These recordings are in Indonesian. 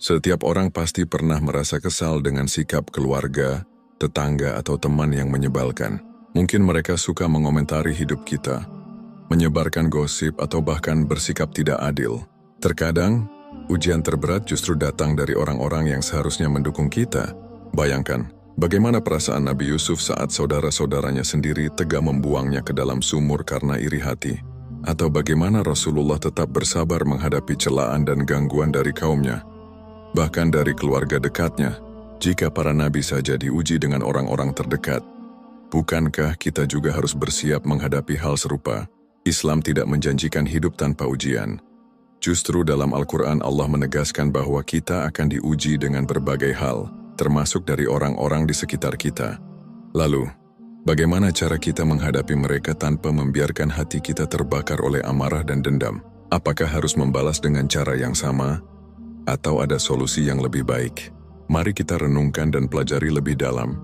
Setiap orang pasti pernah merasa kesal dengan sikap keluarga, tetangga, atau teman yang menyebalkan. Mungkin mereka suka mengomentari hidup kita, menyebarkan gosip, atau bahkan bersikap tidak adil. Terkadang, ujian terberat justru datang dari orang-orang yang seharusnya mendukung kita. Bayangkan, bagaimana perasaan Nabi Yusuf saat saudara-saudaranya sendiri tega membuangnya ke dalam sumur karena iri hati. Atau bagaimana Rasulullah tetap bersabar menghadapi celaan dan gangguan dari kaumnya, bahkan dari keluarga dekatnya. Jika para nabi saja diuji dengan orang-orang terdekat, bukankah kita juga harus bersiap menghadapi hal serupa? Islam tidak menjanjikan hidup tanpa ujian. Justru dalam Al-Quran Allah menegaskan bahwa kita akan diuji dengan berbagai hal, termasuk dari orang-orang di sekitar kita. Lalu, bagaimana cara kita menghadapi mereka tanpa membiarkan hati kita terbakar oleh amarah dan dendam? Apakah harus membalas dengan cara yang sama? Atau ada solusi yang lebih baik? Mari kita renungkan dan pelajari lebih dalam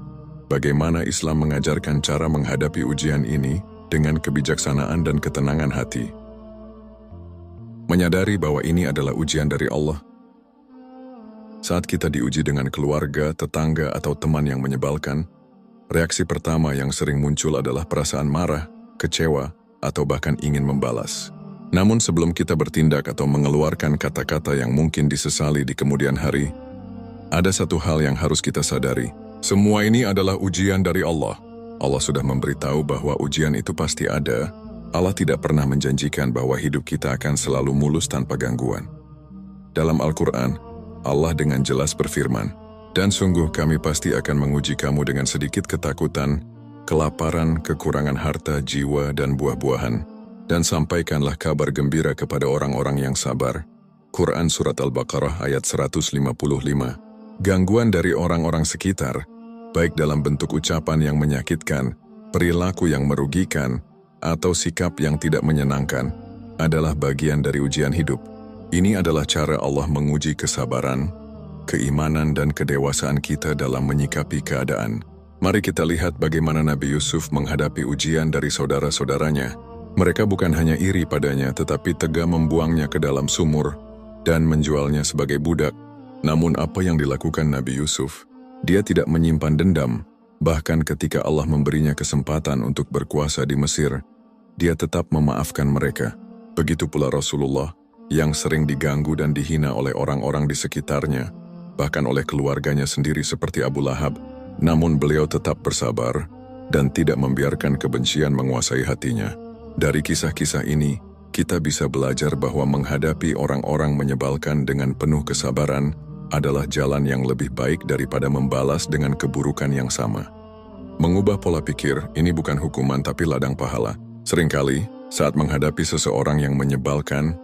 bagaimana Islam mengajarkan cara menghadapi ujian ini dengan kebijaksanaan dan ketenangan hati. Menyadari bahwa ini adalah ujian dari Allah. Saat kita diuji dengan keluarga, tetangga, atau teman yang menyebalkan, reaksi pertama yang sering muncul adalah perasaan marah, kecewa, atau bahkan ingin membalas. Namun sebelum kita bertindak atau mengeluarkan kata-kata yang mungkin disesali di kemudian hari, ada satu hal yang harus kita sadari. Semua ini adalah ujian dari Allah. Allah sudah memberitahu bahwa ujian itu pasti ada. Allah tidak pernah menjanjikan bahwa hidup kita akan selalu mulus tanpa gangguan. Dalam Al-Quran, Allah dengan jelas berfirman, "Dan sungguh kami pasti akan menguji kamu dengan sedikit ketakutan, kelaparan, kekurangan harta, jiwa, dan buah-buahan. Dan sampaikanlah kabar gembira kepada orang-orang yang sabar." Quran Surat Al-Baqarah ayat 155. Gangguan dari orang-orang sekitar, baik dalam bentuk ucapan yang menyakitkan, perilaku yang merugikan, atau sikap yang tidak menyenangkan, adalah bagian dari ujian hidup. Ini adalah cara Allah menguji kesabaran, keimanan, dan kedewasaan kita dalam menyikapi keadaan. Mari kita lihat bagaimana Nabi Yusuf menghadapi ujian dari saudara-saudaranya. Mereka bukan hanya iri padanya, tetapi tega membuangnya ke dalam sumur dan menjualnya sebagai budak. Namun apa yang dilakukan Nabi Yusuf? Dia tidak menyimpan dendam. Bahkan ketika Allah memberinya kesempatan untuk berkuasa di Mesir, dia tetap memaafkan mereka. Begitu pula Rasulullah, yang sering diganggu dan dihina oleh orang-orang di sekitarnya, bahkan oleh keluarganya sendiri seperti Abu Lahab. Namun beliau tetap bersabar dan tidak membiarkan kebencian menguasai hatinya. Dari kisah-kisah ini, kita bisa belajar bahwa menghadapi orang-orang menyebalkan dengan penuh kesabaran adalah jalan yang lebih baik daripada membalas dengan keburukan yang sama. Mengubah pola pikir, ini bukan hukuman tapi ladang pahala. Seringkali, saat menghadapi seseorang yang menyebalkan,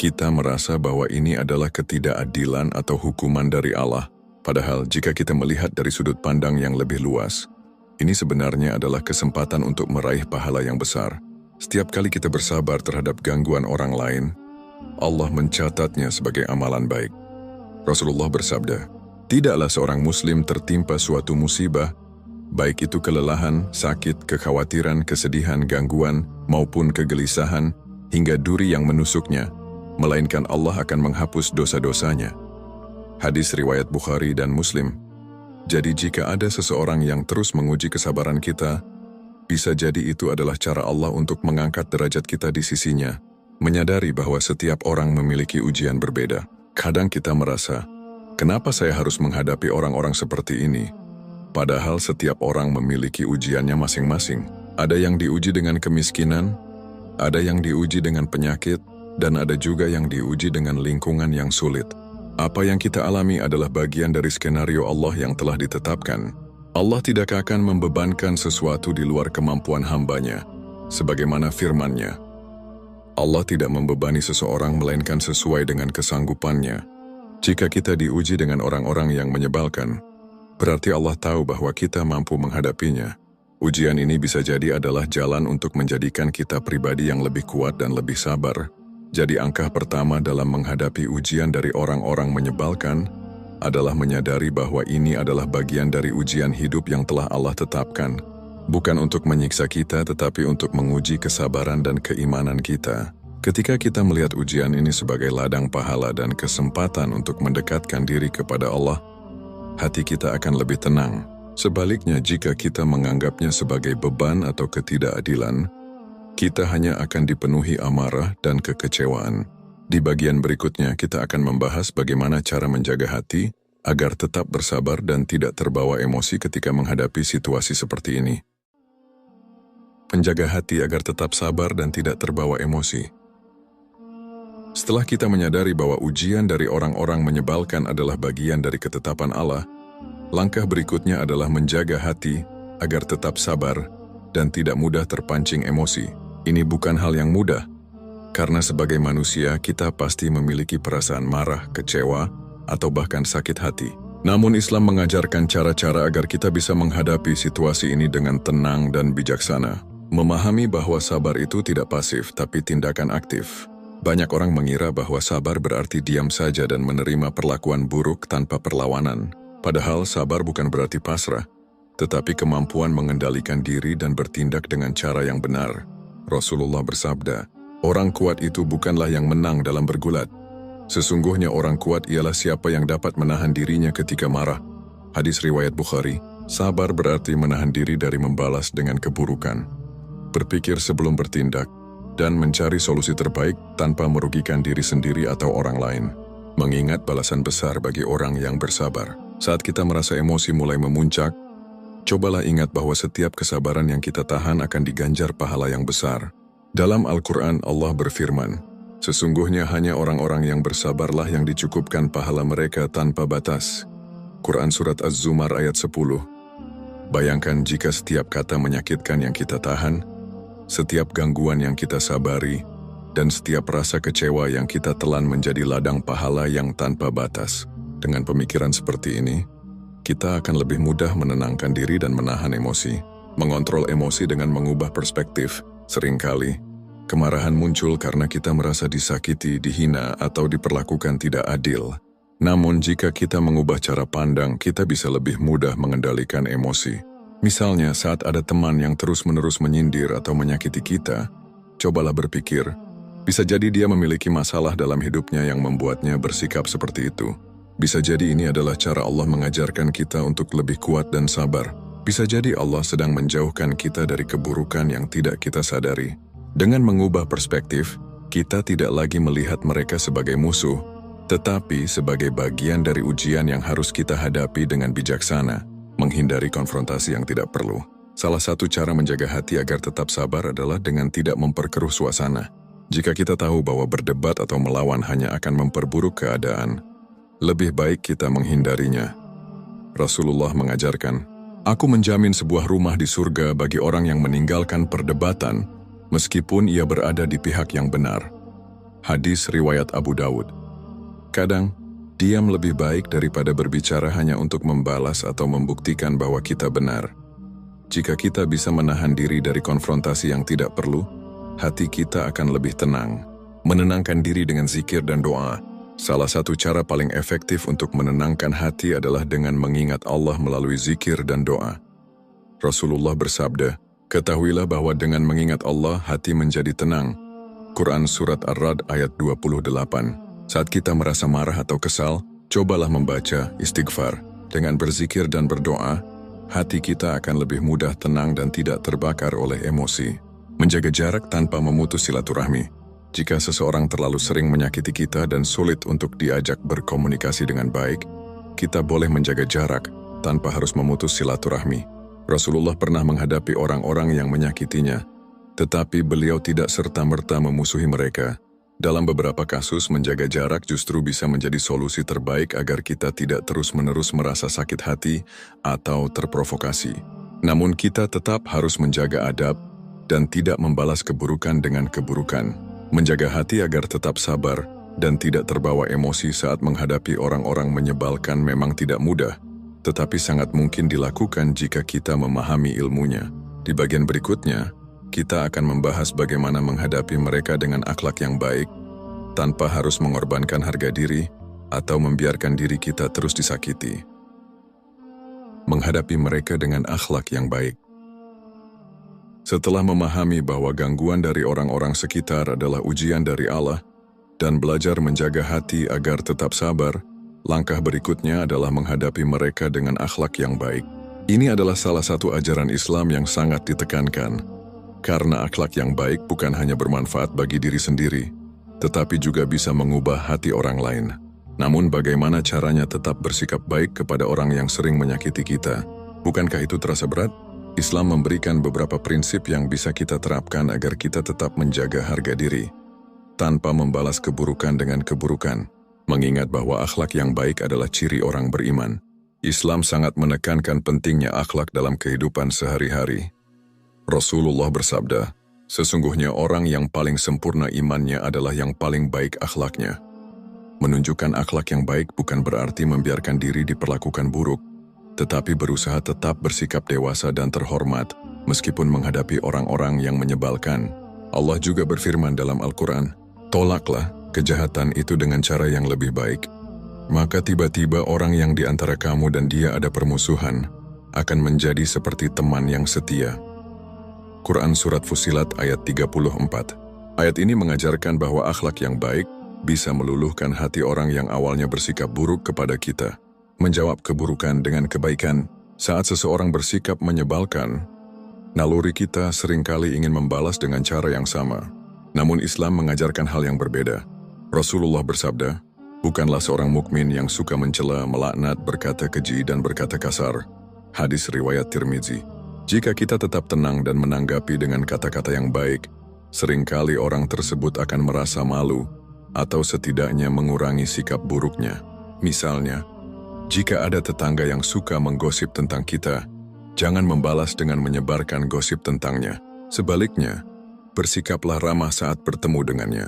kita merasa bahwa ini adalah ketidakadilan atau hukuman dari Allah. Padahal jika kita melihat dari sudut pandang yang lebih luas, ini sebenarnya adalah kesempatan untuk meraih pahala yang besar. Setiap kali kita bersabar terhadap gangguan orang lain, Allah mencatatnya sebagai amalan baik. Rasulullah bersabda, "Tidaklah seorang muslim tertimpa suatu musibah, baik itu kelelahan, sakit, kekhawatiran, kesedihan, gangguan, maupun kegelisahan, hingga duri yang menusuknya, melainkan Allah akan menghapus dosa-dosanya." Hadis riwayat Bukhari dan Muslim. Jadi jika ada seseorang yang terus menguji kesabaran kita, bisa jadi itu adalah cara Allah untuk mengangkat derajat kita di sisinya. Menyadari bahwa setiap orang memiliki ujian berbeda. Kadang kita merasa, kenapa saya harus menghadapi orang-orang seperti ini? Padahal setiap orang memiliki ujiannya masing-masing. Ada yang diuji dengan kemiskinan, ada yang diuji dengan penyakit, dan ada juga yang diuji dengan lingkungan yang sulit. Apa yang kita alami adalah bagian dari skenario Allah yang telah ditetapkan. Allah tidak akan membebankan sesuatu di luar kemampuan hambanya, sebagaimana firman-Nya. Allah tidak membebani seseorang melainkan sesuai dengan kesanggupannya. Jika kita diuji dengan orang-orang yang menyebalkan, berarti Allah tahu bahwa kita mampu menghadapinya. Ujian ini bisa jadi adalah jalan untuk menjadikan kita pribadi yang lebih kuat dan lebih sabar. Jadi angka pertama dalam menghadapi ujian dari orang-orang menyebalkan adalah menyadari bahwa ini adalah bagian dari ujian hidup yang telah Allah tetapkan. Bukan untuk menyiksa kita, tetapi untuk menguji kesabaran dan keimanan kita. Ketika kita melihat ujian ini sebagai ladang pahala dan kesempatan untuk mendekatkan diri kepada Allah, hati kita akan lebih tenang. Sebaliknya, jika kita menganggapnya sebagai beban atau ketidakadilan, kita hanya akan dipenuhi amarah dan kekecewaan. Di bagian berikutnya, kita akan membahas bagaimana cara menjaga hati agar tetap bersabar dan tidak terbawa emosi ketika menghadapi situasi seperti ini. Menjaga hati agar tetap sabar dan tidak terbawa emosi. Setelah kita menyadari bahwa ujian dari orang-orang menyebalkan adalah bagian dari ketetapan Allah, langkah berikutnya adalah menjaga hati agar tetap sabar dan tidak mudah terpancing emosi. Ini bukan hal yang mudah, karena sebagai manusia kita pasti memiliki perasaan marah, kecewa, atau bahkan sakit hati. Namun Islam mengajarkan cara-cara agar kita bisa menghadapi situasi ini dengan tenang dan bijaksana. Memahami bahwa sabar itu tidak pasif, tapi tindakan aktif. Banyak orang mengira bahwa sabar berarti diam saja dan menerima perlakuan buruk tanpa perlawanan. Padahal sabar bukan berarti pasrah, tetapi kemampuan mengendalikan diri dan bertindak dengan cara yang benar. Rasulullah bersabda, "Orang kuat itu bukanlah yang menang dalam bergulat. Sesungguhnya orang kuat ialah siapa yang dapat menahan dirinya ketika marah." Hadis riwayat Bukhari. Sabar berarti menahan diri dari membalas dengan keburukan, berpikir sebelum bertindak, dan mencari solusi terbaik tanpa merugikan diri sendiri atau orang lain. Mengingat balasan besar bagi orang yang bersabar. Saat kita merasa emosi mulai memuncak, cobalah ingat bahwa setiap kesabaran yang kita tahan akan diganjar pahala yang besar. Dalam Al-Quran, Allah berfirman, "Sesungguhnya hanya orang-orang yang bersabarlah yang dicukupkan pahala mereka tanpa batas." Quran Surat Az-Zumar ayat 10. Bayangkan jika setiap kata menyakitkan yang kita tahan, setiap gangguan yang kita sabari, dan setiap rasa kecewa yang kita telan menjadi ladang pahala yang tanpa batas. Dengan pemikiran seperti ini, kita akan lebih mudah menenangkan diri dan menahan emosi. Mengontrol emosi dengan mengubah perspektif. Seringkali, kemarahan muncul karena kita merasa disakiti, dihina, atau diperlakukan tidak adil. Namun jika kita mengubah cara pandang, kita bisa lebih mudah mengendalikan emosi. Misalnya saat ada teman yang terus-menerus menyindir atau menyakiti kita, cobalah berpikir, bisa jadi dia memiliki masalah dalam hidupnya yang membuatnya bersikap seperti itu. Bisa jadi ini adalah cara Allah mengajarkan kita untuk lebih kuat dan sabar. Bisa jadi Allah sedang menjauhkan kita dari keburukan yang tidak kita sadari. Dengan mengubah perspektif, kita tidak lagi melihat mereka sebagai musuh, tetapi sebagai bagian dari ujian yang harus kita hadapi dengan bijaksana, menghindari konfrontasi yang tidak perlu. Salah satu cara menjaga hati agar tetap sabar adalah dengan tidak memperkeruh suasana. Jika kita tahu bahwa berdebat atau melawan hanya akan memperburuk keadaan, lebih baik kita menghindarinya. Rasulullah mengajarkan, "Aku menjamin sebuah rumah di surga bagi orang yang meninggalkan perdebatan, meskipun ia berada di pihak yang benar." Hadis riwayat Abu Dawud. Kadang, diam lebih baik daripada berbicara hanya untuk membalas atau membuktikan bahwa kita benar. Jika kita bisa menahan diri dari konfrontasi yang tidak perlu, hati kita akan lebih tenang. Menenangkan diri dengan zikir dan doa. Salah satu cara paling efektif untuk menenangkan hati adalah dengan mengingat Allah melalui zikir dan doa. Rasulullah bersabda, "Ketahuilah bahwa dengan mengingat Allah, hati menjadi tenang." Quran Surat Ar-Ra'd ayat 28. Saat kita merasa marah atau kesal, cobalah membaca istighfar. Dengan berzikir dan berdoa, hati kita akan lebih mudah tenang dan tidak terbakar oleh emosi. Menjaga jarak tanpa memutus silaturahmi. Jika seseorang terlalu sering menyakiti kita dan sulit untuk diajak berkomunikasi dengan baik, kita boleh menjaga jarak tanpa harus memutus silaturahmi. Rasulullah pernah menghadapi orang-orang yang menyakitinya, tetapi beliau tidak serta-merta memusuhi mereka. Dalam beberapa kasus, menjaga jarak justru bisa menjadi solusi terbaik agar kita tidak terus-menerus merasa sakit hati atau terprovokasi. Namun kita tetap harus menjaga adab dan tidak membalas keburukan dengan keburukan. Menjaga hati agar tetap sabar dan tidak terbawa emosi saat menghadapi orang-orang menyebalkan memang tidak mudah, tetapi sangat mungkin dilakukan jika kita memahami ilmunya. Di bagian berikutnya, kita akan membahas bagaimana menghadapi mereka dengan akhlak yang baik, tanpa harus mengorbankan harga diri atau membiarkan diri kita terus disakiti. Menghadapi mereka dengan akhlak yang baik. Setelah memahami bahwa gangguan dari orang-orang sekitar adalah ujian dari Allah dan belajar menjaga hati agar tetap sabar, langkah berikutnya adalah menghadapi mereka dengan akhlak yang baik. Ini adalah salah satu ajaran Islam yang sangat ditekankan, karena akhlak yang baik bukan hanya bermanfaat bagi diri sendiri, tetapi juga bisa mengubah hati orang lain. Namun bagaimana caranya tetap bersikap baik kepada orang yang sering menyakiti kita? Bukankah itu terasa berat? Islam memberikan beberapa prinsip yang bisa kita terapkan agar kita tetap menjaga harga diri, tanpa membalas keburukan dengan keburukan. Mengingat bahwa akhlak yang baik adalah ciri orang beriman, Islam sangat menekankan pentingnya akhlak dalam kehidupan sehari-hari. Rasulullah bersabda, sesungguhnya orang yang paling sempurna imannya adalah yang paling baik akhlaknya. Menunjukkan akhlak yang baik bukan berarti membiarkan diri diperlakukan buruk, tetapi berusaha tetap bersikap dewasa dan terhormat, meskipun menghadapi orang-orang yang menyebalkan. Allah juga berfirman dalam Al-Quran, tolaklah kejahatan itu dengan cara yang lebih baik. Maka tiba-tiba orang yang di antara kamu dan dia ada permusuhan, akan menjadi seperti teman yang setia. Quran Surat Fussilat ayat 34. Ayat ini mengajarkan bahwa akhlak yang baik bisa meluluhkan hati orang yang awalnya bersikap buruk kepada kita. Menjawab keburukan dengan kebaikan. Saat seseorang bersikap menyebalkan, naluri kita seringkali ingin membalas dengan cara yang sama. Namun Islam mengajarkan hal yang berbeda. Rasulullah bersabda, bukanlah seorang mukmin yang suka mencela, melaknat, berkata keji, dan berkata kasar. Hadis riwayat Tirmizi. Jika kita tetap tenang dan menanggapi dengan kata-kata yang baik, seringkali orang tersebut akan merasa malu atau setidaknya mengurangi sikap buruknya. Misalnya, jika ada tetangga yang suka menggosip tentang kita, jangan membalas dengan menyebarkan gosip tentangnya. Sebaliknya, bersikaplah ramah saat bertemu dengannya,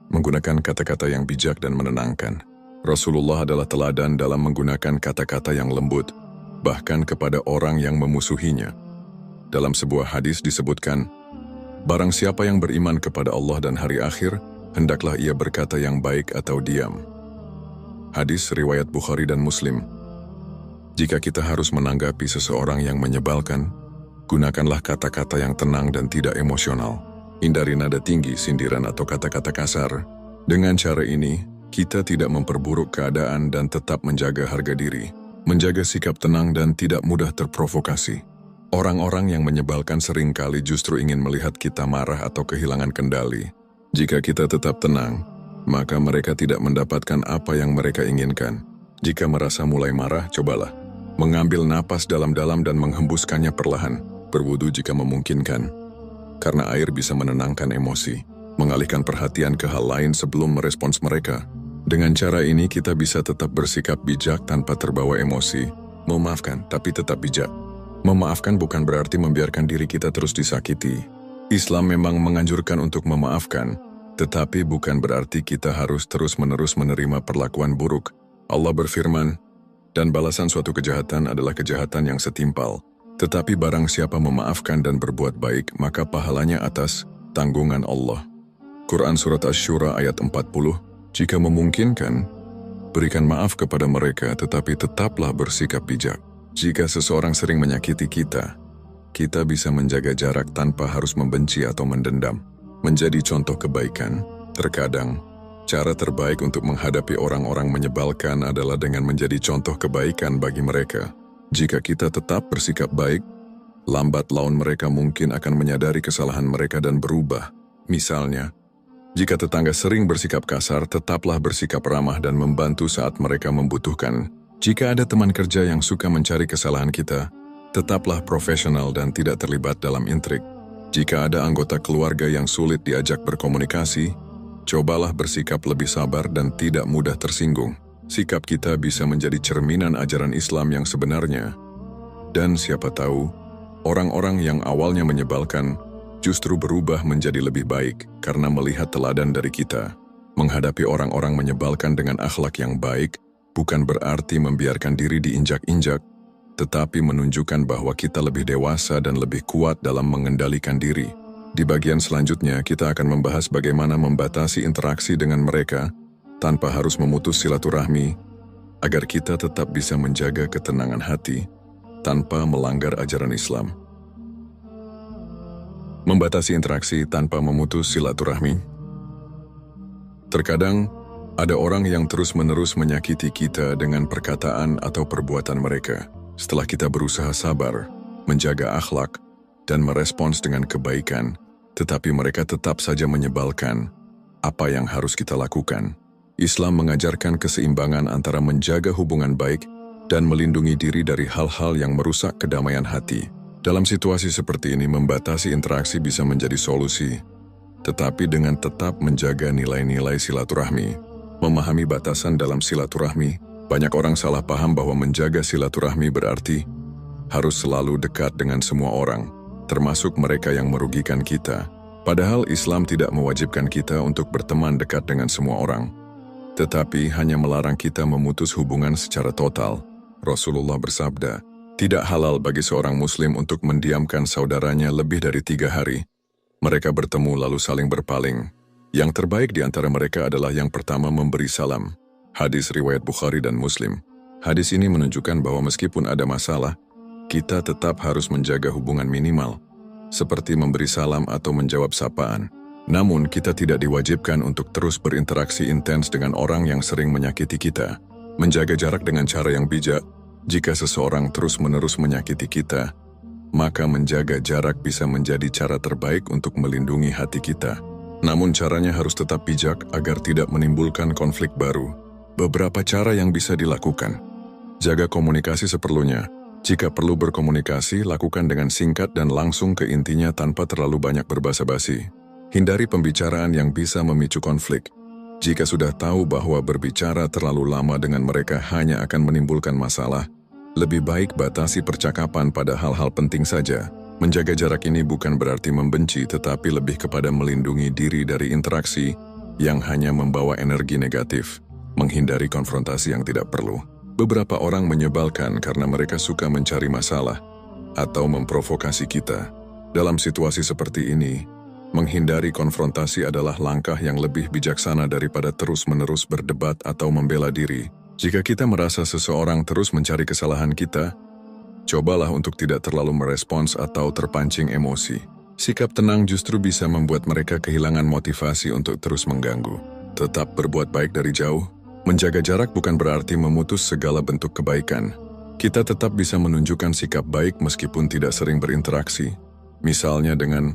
menggunakan kata-kata yang bijak dan menenangkan. Rasulullah adalah teladan dalam menggunakan kata-kata yang lembut, bahkan kepada orang yang memusuhinya. Dalam sebuah hadis disebutkan, barang siapa yang beriman kepada Allah dan hari akhir, hendaklah ia berkata yang baik atau diam. Hadis riwayat Bukhari dan Muslim. Jika kita harus menanggapi seseorang yang menyebalkan, gunakanlah kata-kata yang tenang dan tidak emosional. Hindari nada tinggi, sindiran atau kata-kata kasar. Dengan cara ini, kita tidak memperburuk keadaan dan tetap menjaga harga diri, menjaga sikap tenang dan tidak mudah terprovokasi. Orang-orang yang menyebalkan seringkali justru ingin melihat kita marah atau kehilangan kendali. Jika kita tetap tenang, maka mereka tidak mendapatkan apa yang mereka inginkan. Jika merasa mulai marah, cobalah mengambil napas dalam-dalam dan menghembuskannya perlahan, berwudu jika memungkinkan. Karena air bisa menenangkan emosi, mengalihkan perhatian ke hal lain sebelum merespons mereka. Dengan cara ini kita bisa tetap bersikap bijak tanpa terbawa emosi, memaafkan tapi tetap bijak. Memaafkan bukan berarti membiarkan diri kita terus disakiti. Islam memang menganjurkan untuk memaafkan, tetapi bukan berarti kita harus terus-menerus menerima perlakuan buruk. Allah berfirman, dan balasan suatu kejahatan adalah kejahatan yang setimpal. Tetapi barang siapa memaafkan dan berbuat baik, maka pahalanya atas tanggungan Allah. Quran Surat Asy-Syura ayat 40, jika memungkinkan, berikan maaf kepada mereka, tetapi tetaplah bersikap bijak. Jika seseorang sering menyakiti kita, kita bisa menjaga jarak tanpa harus membenci atau mendendam. Menjadi contoh kebaikan, terkadang, cara terbaik untuk menghadapi orang-orang menyebalkan adalah dengan menjadi contoh kebaikan bagi mereka. Jika kita tetap bersikap baik, lambat laun mereka mungkin akan menyadari kesalahan mereka dan berubah. Misalnya, jika tetangga sering bersikap kasar, tetaplah bersikap ramah dan membantu saat mereka membutuhkan. Jika ada teman kerja yang suka mencari kesalahan kita, tetaplah profesional dan tidak terlibat dalam intrik. Jika ada anggota keluarga yang sulit diajak berkomunikasi, cobalah bersikap lebih sabar dan tidak mudah tersinggung. Sikap kita bisa menjadi cerminan ajaran Islam yang sebenarnya. Dan siapa tahu, orang-orang yang awalnya menyebalkan justru berubah menjadi lebih baik karena melihat teladan dari kita. Menghadapi orang-orang menyebalkan dengan akhlak yang baik bukan berarti membiarkan diri diinjak-injak, tetapi menunjukkan bahwa kita lebih dewasa dan lebih kuat dalam mengendalikan diri. Di bagian selanjutnya, kita akan membahas bagaimana membatasi interaksi dengan mereka tanpa harus memutus silaturahmi, agar kita tetap bisa menjaga ketenangan hati tanpa melanggar ajaran Islam. Membatasi interaksi tanpa memutus silaturahmi. Terkadang, ada orang yang terus-menerus menyakiti kita dengan perkataan atau perbuatan mereka. Setelah kita berusaha sabar, menjaga akhlak, dan merespons dengan kebaikan, tetapi mereka tetap saja menyebalkan. Apa yang harus kita lakukan? Islam mengajarkan keseimbangan antara menjaga hubungan baik dan melindungi diri dari hal-hal yang merusak kedamaian hati. Dalam situasi seperti ini, membatasi interaksi bisa menjadi solusi, tetapi dengan tetap menjaga nilai-nilai silaturahmi. Memahami batasan dalam silaturahmi, banyak orang salah paham bahwa menjaga silaturahmi berarti harus selalu dekat dengan semua orang, termasuk mereka yang merugikan kita. Padahal Islam tidak mewajibkan kita untuk berteman dekat dengan semua orang, tetapi hanya melarang kita memutus hubungan secara total. Rasulullah bersabda, tidak halal bagi seorang muslim untuk mendiamkan saudaranya lebih dari 3 hari. Mereka bertemu lalu saling berpaling. Yang terbaik di antara mereka adalah yang pertama memberi salam. Hadis riwayat Bukhari dan Muslim. Hadis ini menunjukkan bahwa meskipun ada masalah, kita tetap harus menjaga hubungan minimal, seperti memberi salam atau menjawab sapaan. Namun, kita tidak diwajibkan untuk terus berinteraksi intens dengan orang yang sering menyakiti kita. Menjaga jarak dengan cara yang bijak. Jika seseorang terus-menerus menyakiti kita, maka menjaga jarak bisa menjadi cara terbaik untuk melindungi hati kita. Namun caranya harus tetap bijak agar tidak menimbulkan konflik baru. Beberapa cara yang bisa dilakukan. Jaga komunikasi seperlunya. Jika perlu berkomunikasi, lakukan dengan singkat dan langsung ke intinya tanpa terlalu banyak berbasa-basi. Hindari pembicaraan yang bisa memicu konflik. Jika sudah tahu bahwa berbicara terlalu lama dengan mereka hanya akan menimbulkan masalah, lebih baik batasi percakapan pada hal-hal penting saja. Menjaga jarak ini bukan berarti membenci, tetapi lebih kepada melindungi diri dari interaksi yang hanya membawa energi negatif. Menghindari konfrontasi yang tidak perlu. Beberapa orang menyebalkan karena mereka suka mencari masalah atau memprovokasi kita. Dalam situasi seperti ini, menghindari konfrontasi adalah langkah yang lebih bijaksana daripada terus-menerus berdebat atau membela diri. Jika kita merasa seseorang terus mencari kesalahan kita, cobalah untuk tidak terlalu merespons atau terpancing emosi. Sikap tenang justru bisa membuat mereka kehilangan motivasi untuk terus mengganggu. Tetap berbuat baik dari jauh. Menjaga jarak bukan berarti memutus segala bentuk kebaikan. Kita tetap bisa menunjukkan sikap baik meskipun tidak sering berinteraksi. Misalnya dengan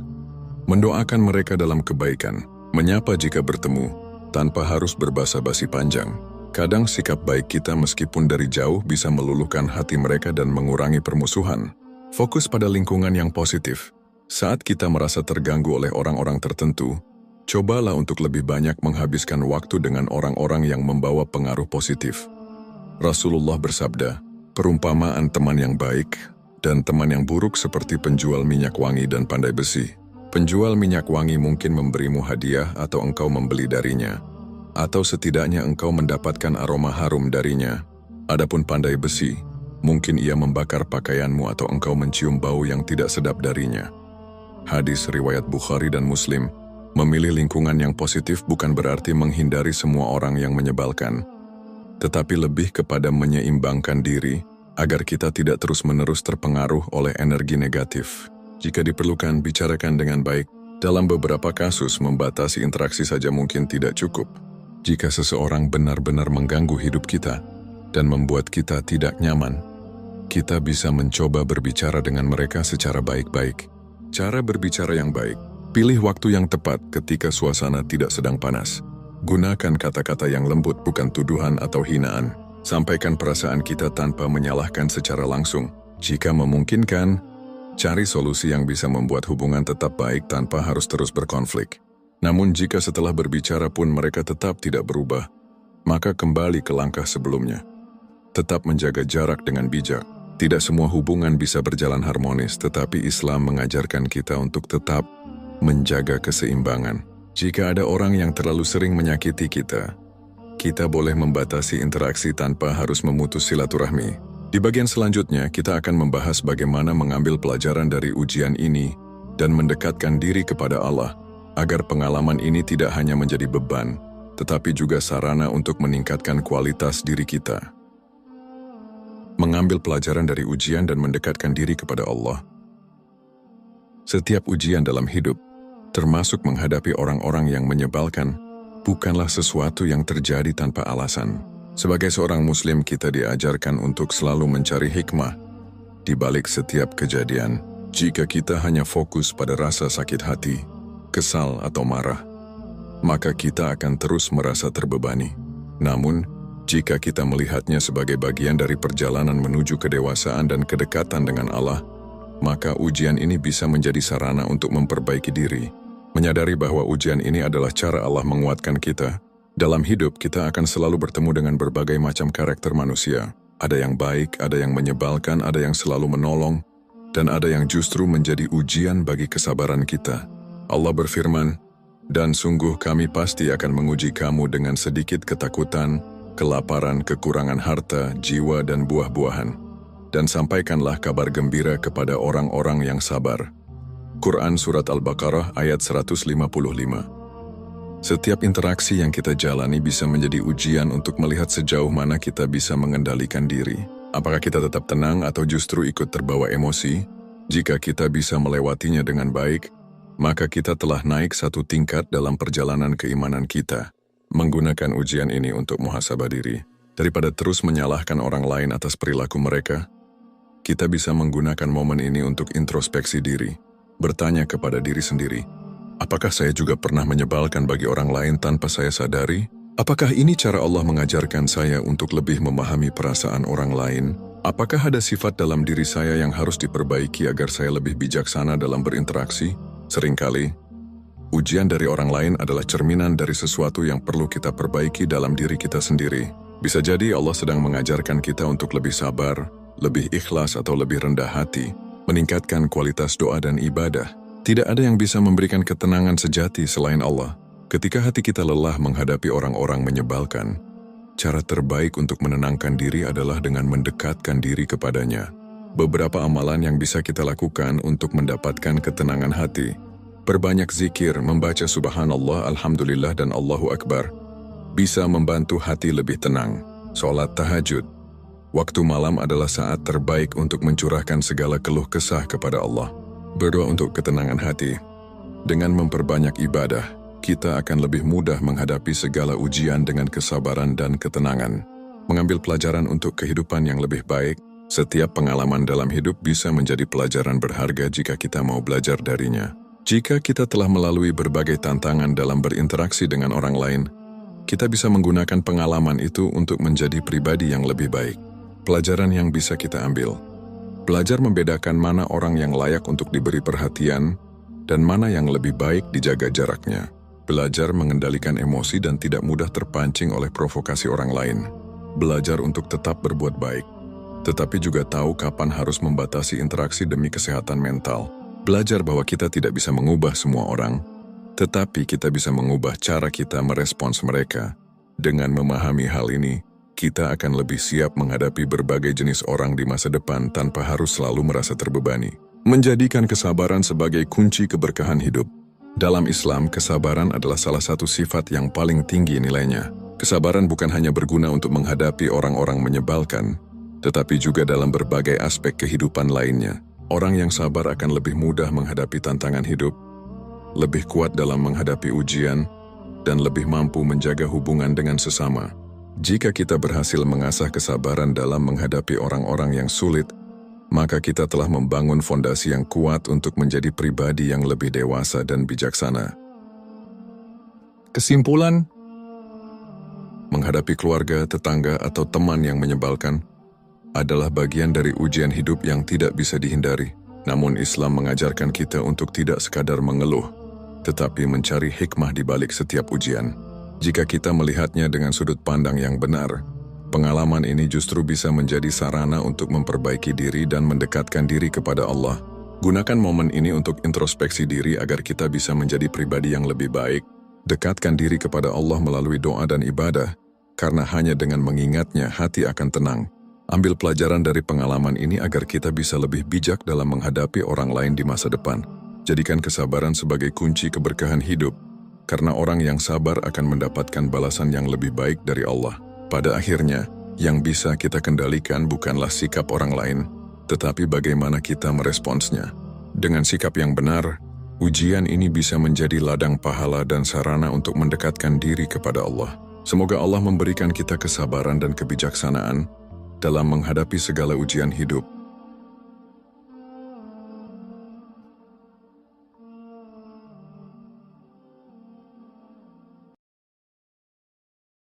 mendoakan mereka dalam kebaikan, menyapa jika bertemu, tanpa harus berbasa-basi panjang. Kadang sikap baik kita meskipun dari jauh bisa meluluhkan hati mereka dan mengurangi permusuhan. Fokus pada lingkungan yang positif. Saat kita merasa terganggu oleh orang-orang tertentu, cobalah untuk lebih banyak menghabiskan waktu dengan orang-orang yang membawa pengaruh positif. Rasulullah bersabda, perumpamaan teman yang baik dan teman yang buruk seperti penjual minyak wangi dan pandai besi. Penjual minyak wangi mungkin memberimu hadiah atau engkau membeli darinya, atau setidaknya engkau mendapatkan aroma harum darinya. Adapun pandai besi, mungkin ia membakar pakaianmu atau engkau mencium bau yang tidak sedap darinya. Hadis riwayat Bukhari dan Muslim. Memilih lingkungan yang positif bukan berarti menghindari semua orang yang menyebalkan, tetapi lebih kepada menyeimbangkan diri agar kita tidak terus-menerus terpengaruh oleh energi negatif. Jika diperlukan, bicarakan dengan baik. Dalam beberapa kasus, membatasi interaksi saja mungkin tidak cukup. Jika seseorang benar-benar mengganggu hidup kita dan membuat kita tidak nyaman, kita bisa mencoba berbicara dengan mereka secara baik-baik. Cara berbicara yang baik. Pilih waktu yang tepat ketika suasana tidak sedang panas. Gunakan kata-kata yang lembut, bukan tuduhan atau hinaan. Sampaikan perasaan kita tanpa menyalahkan secara langsung. Jika memungkinkan, cari solusi yang bisa membuat hubungan tetap baik tanpa harus terus berkonflik. Namun jika setelah berbicara pun mereka tetap tidak berubah, maka kembali ke langkah sebelumnya. Tetap menjaga jarak dengan bijak. Tidak semua hubungan bisa berjalan harmonis, tetapi Islam mengajarkan kita untuk tetap menjaga keseimbangan. Jika ada orang yang terlalu sering menyakiti kita, kita boleh membatasi interaksi tanpa harus memutus silaturahmi. Di bagian selanjutnya, kita akan membahas bagaimana mengambil pelajaran dari ujian ini dan mendekatkan diri kepada Allah, agar pengalaman ini tidak hanya menjadi beban, tetapi juga sarana untuk meningkatkan kualitas diri kita. Mengambil pelajaran dari ujian dan mendekatkan diri kepada Allah. Setiap ujian dalam hidup, termasuk menghadapi orang-orang yang menyebalkan, bukanlah sesuatu yang terjadi tanpa alasan. Sebagai seorang Muslim, kita diajarkan untuk selalu mencari hikmah di balik setiap kejadian. Jika kita hanya fokus pada rasa sakit hati, kesal atau marah, maka kita akan terus merasa terbebani. Namun, jika kita melihatnya sebagai bagian dari perjalanan menuju kedewasaan dan kedekatan dengan Allah, maka ujian ini bisa menjadi sarana untuk memperbaiki diri. Menyadari bahwa ujian ini adalah cara Allah menguatkan kita. Dalam hidup, kita akan selalu bertemu dengan berbagai macam karakter manusia. Ada yang baik, ada yang menyebalkan, ada yang selalu menolong, dan ada yang justru menjadi ujian bagi kesabaran kita. Allah berfirman, "Dan sungguh kami pasti akan menguji kamu dengan sedikit ketakutan, kelaparan, kekurangan harta, jiwa, dan buah-buahan. Dan sampaikanlah kabar gembira kepada orang-orang yang sabar." Quran Surat Al-Baqarah ayat 155. Setiap interaksi yang kita jalani bisa menjadi ujian untuk melihat sejauh mana kita bisa mengendalikan diri. Apakah kita tetap tenang atau justru ikut terbawa emosi? Jika kita bisa melewatinya dengan baik, maka kita telah naik satu tingkat dalam perjalanan keimanan kita. Menggunakan ujian ini untuk muhasabah diri, daripada terus menyalahkan orang lain atas perilaku mereka, kita bisa menggunakan momen ini untuk introspeksi diri, bertanya kepada diri sendiri, apakah saya juga pernah menyebalkan bagi orang lain tanpa saya sadari? Apakah ini cara Allah mengajarkan saya untuk lebih memahami perasaan orang lain? Apakah ada sifat dalam diri saya yang harus diperbaiki agar saya lebih bijaksana dalam berinteraksi? Seringkali, ujian dari orang lain adalah cerminan dari sesuatu yang perlu kita perbaiki dalam diri kita sendiri. Bisa jadi Allah sedang mengajarkan kita untuk lebih sabar, lebih ikhlas atau lebih rendah hati, meningkatkan kualitas doa dan ibadah. Tidak ada yang bisa memberikan ketenangan sejati selain Allah. Ketika hati kita lelah menghadapi orang-orang menyebalkan, cara terbaik untuk menenangkan diri adalah dengan mendekatkan diri kepadanya. Beberapa amalan yang bisa kita lakukan untuk mendapatkan ketenangan hati: perbanyak zikir, membaca subhanallah, alhamdulillah, dan Allahu Akbar, bisa membantu hati lebih tenang. Sholat tahajud. Waktu malam adalah saat terbaik untuk mencurahkan segala keluh kesah kepada Allah. Berdoa untuk ketenangan hati. Dengan memperbanyak ibadah, kita akan lebih mudah menghadapi segala ujian dengan kesabaran dan ketenangan. Mengambil pelajaran untuk kehidupan yang lebih baik. Setiap pengalaman dalam hidup bisa menjadi pelajaran berharga jika kita mau belajar darinya. Jika kita telah melalui berbagai tantangan dalam berinteraksi dengan orang lain, kita bisa menggunakan pengalaman itu untuk menjadi pribadi yang lebih baik. Pelajaran yang bisa kita ambil: belajar membedakan mana orang yang layak untuk diberi perhatian dan mana yang lebih baik dijaga jaraknya. Belajar mengendalikan emosi dan tidak mudah terpancing oleh provokasi orang lain. Belajar untuk tetap berbuat baik, tetapi juga tahu kapan harus membatasi interaksi demi kesehatan mental. Belajar bahwa kita tidak bisa mengubah semua orang, tetapi kita bisa mengubah cara kita merespons mereka. Dengan memahami hal ini, kita akan lebih siap menghadapi berbagai jenis orang di masa depan tanpa harus selalu merasa terbebani. Menjadikan kesabaran sebagai kunci keberkahan hidup. Dalam Islam, kesabaran adalah salah satu sifat yang paling tinggi nilainya. Kesabaran bukan hanya berguna untuk menghadapi orang-orang menyebalkan, tetapi juga dalam berbagai aspek kehidupan lainnya. Orang yang sabar akan lebih mudah menghadapi tantangan hidup, lebih kuat dalam menghadapi ujian, dan lebih mampu menjaga hubungan dengan sesama. Jika kita berhasil mengasah kesabaran dalam menghadapi orang-orang yang sulit, maka kita telah membangun fondasi yang kuat untuk menjadi pribadi yang lebih dewasa dan bijaksana. Kesimpulan, menghadapi keluarga, tetangga, atau teman yang menyebalkan adalah bagian dari ujian hidup yang tidak bisa dihindari. Namun Islam mengajarkan kita untuk tidak sekadar mengeluh, tetapi mencari hikmah di balik setiap ujian. Jika kita melihatnya dengan sudut pandang yang benar, pengalaman ini justru bisa menjadi sarana untuk memperbaiki diri dan mendekatkan diri kepada Allah. Gunakan momen ini untuk introspeksi diri agar kita bisa menjadi pribadi yang lebih baik. Dekatkan diri kepada Allah melalui doa dan ibadah, karena hanya dengan mengingatnya hati akan tenang. Ambil pelajaran dari pengalaman ini agar kita bisa lebih bijak dalam menghadapi orang lain di masa depan. Jadikan kesabaran sebagai kunci keberkahan hidup, karena orang yang sabar akan mendapatkan balasan yang lebih baik dari Allah. Pada akhirnya, yang bisa kita kendalikan bukanlah sikap orang lain, tetapi bagaimana kita meresponsnya. Dengan sikap yang benar, ujian ini bisa menjadi ladang pahala dan sarana untuk mendekatkan diri kepada Allah. Semoga Allah memberikan kita kesabaran dan kebijaksanaan dalam menghadapi segala ujian hidup.